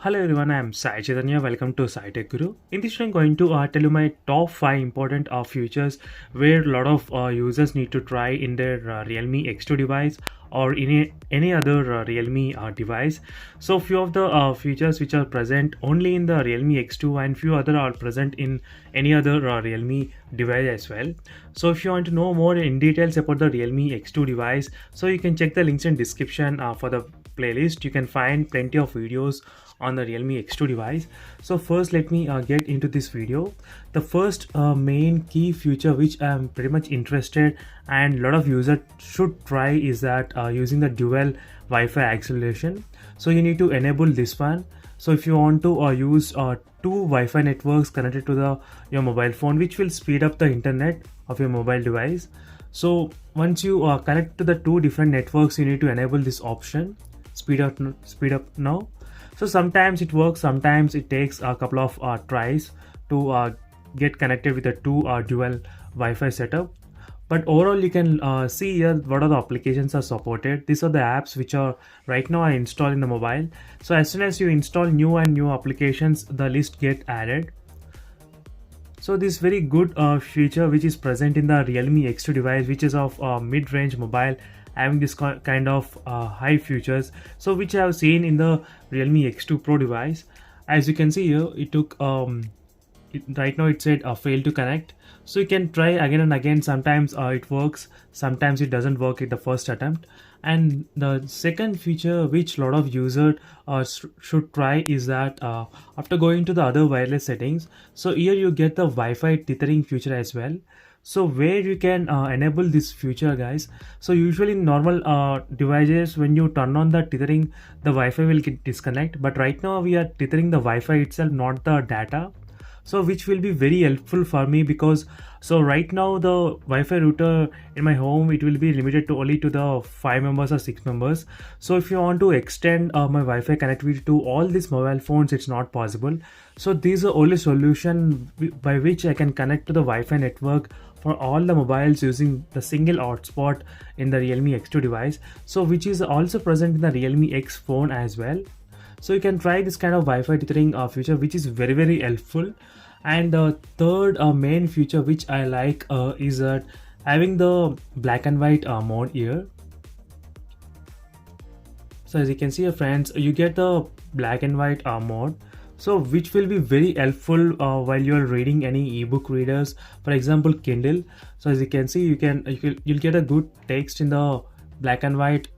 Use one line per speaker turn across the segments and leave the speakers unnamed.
Hello everyone, I am Sai Chaitanya. Welcome to Sai Tech Guru. In this video, I'm going to tell you my top 5 important features where a lot of users need to try in their Realme X2 device or in any other Realme device. So few of the features which are present only in the Realme X2 and few other are present in any other Realme device as well. So if you want to know more in details about the Realme X2 device, so you can check the links in description for the playlist. You can find plenty of videos on the Realme X2 device. So first let me get into this video. The first main key feature which I am pretty much interested and a lot of users should try is that using the dual Wi-Fi acceleration. So you need to enable this one. So if you want to use two Wi-Fi networks connected to your mobile phone, which will speed up the internet of your mobile device. So once you connect to the two different networks, you need to enable this option, speed up now. So sometimes it works, sometimes it takes a couple of tries to get connected with the two dual Wi-Fi setup. But overall, you can see here what are the applications are supported. These are the apps which are right now are installed in the mobile. So as soon as you install new applications, the list get added. So this very good feature which is present in the Realme X2 device, which is of mid-range mobile, having this kind of high features, so which I have seen in the Realme X2 Pro device. As you can see here, it took right now it said fail to connect. So you can try again and again. Sometimes it works, sometimes it doesn't work at the first attempt. And the second feature which a lot of users should try is that after going to the other wireless settings, so here you get the Wi-Fi tethering feature as well. So where you can enable this feature, guys. So usually in normal devices, when you turn on the tethering, the Wi-Fi will get disconnect, but right now we are tethering the Wi-Fi itself, not the data. So which will be very helpful for me, because so right now the Wi-Fi router in my home, it will be limited to only to the 5 members or 6 members. So if you want to extend my Wi-Fi connectivity to all these mobile phones, it's not possible. So this is the only solution by which I can connect to the Wi-Fi network for all the mobiles using the single hotspot in the Realme X2 device, so which is also present in the Realme X phone as well. So you can try this kind of Wi-Fi tethering feature, which is very helpful. And the third main feature which I like is that having the black and white mode here. So as you can see, friends, you get the black and white mode, so which will be very helpful while you're reading any ebook readers, for example Kindle. So as you can see, you'll get a good text in the black and white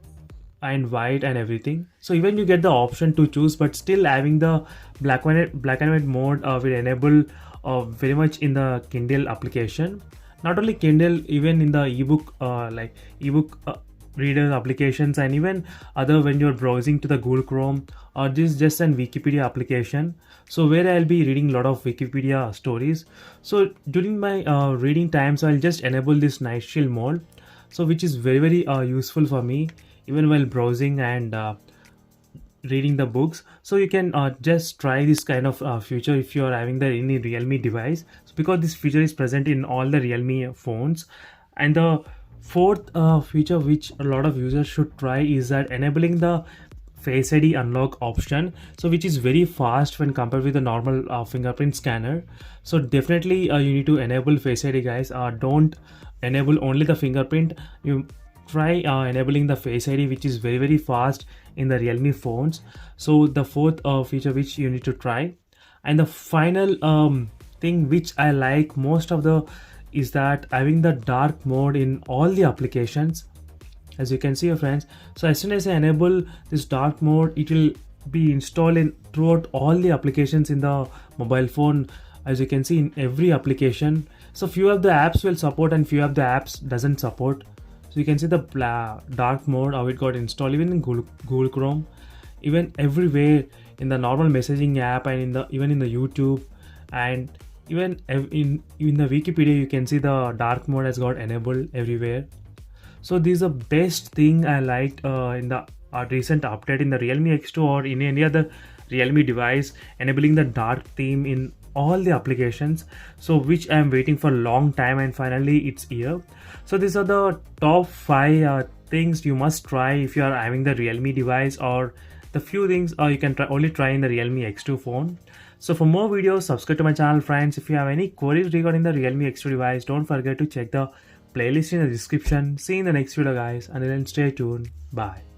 and white and everything. So even you get the option to choose, but still having the black and white mode will enable very much in the Kindle application. Not only Kindle, even in the ebook like ebook reader applications, and even other when you're browsing to the Google Chrome, or this is just an Wikipedia application, so where I'll be reading a lot of Wikipedia stories. So during my reading time, so I'll just enable this night shield mode, so which is very useful for me even while browsing and reading the books. So you can just try this kind of feature if you are having the any Realme device, so because this feature is present in all the Realme phones. And the fourth feature which a lot of users should try is that enabling the Face ID unlock option, so which is very fast when compared with the normal fingerprint scanner. So definitely you need to enable Face ID, guys. Don't enable only the fingerprint. You try enabling the Face ID, which is very fast in the Realme phones. So the fourth feature which you need to try. And the final thing which I like most of the is that having the dark mode in all the applications. As you can see, friends, so as soon as I enable this dark mode, it will be installed in throughout all the applications in the mobile phone, as you can see in every application. So few of the apps will support and few of the apps doesn't support. So you can see the dark mode, how it got installed even in Google Chrome, even everywhere in the normal messaging app, and even in the YouTube, and even in the Wikipedia, you can see the dark mode has got enabled everywhere. So this is the best thing I liked in the recent update in the Realme X2 or in any other Realme device, enabling the dark theme in all the applications, so which I am waiting for a long time, and finally it's here. So these are the top 5 things you must try if you are having the Realme device or the few things you can only try in the Realme X2 phone. So for more videos, subscribe to my channel, friends. If you have any queries regarding the Realme X2 device, don't forget to check the playlist in the description. See you in the next video, guys, and then stay tuned. Bye.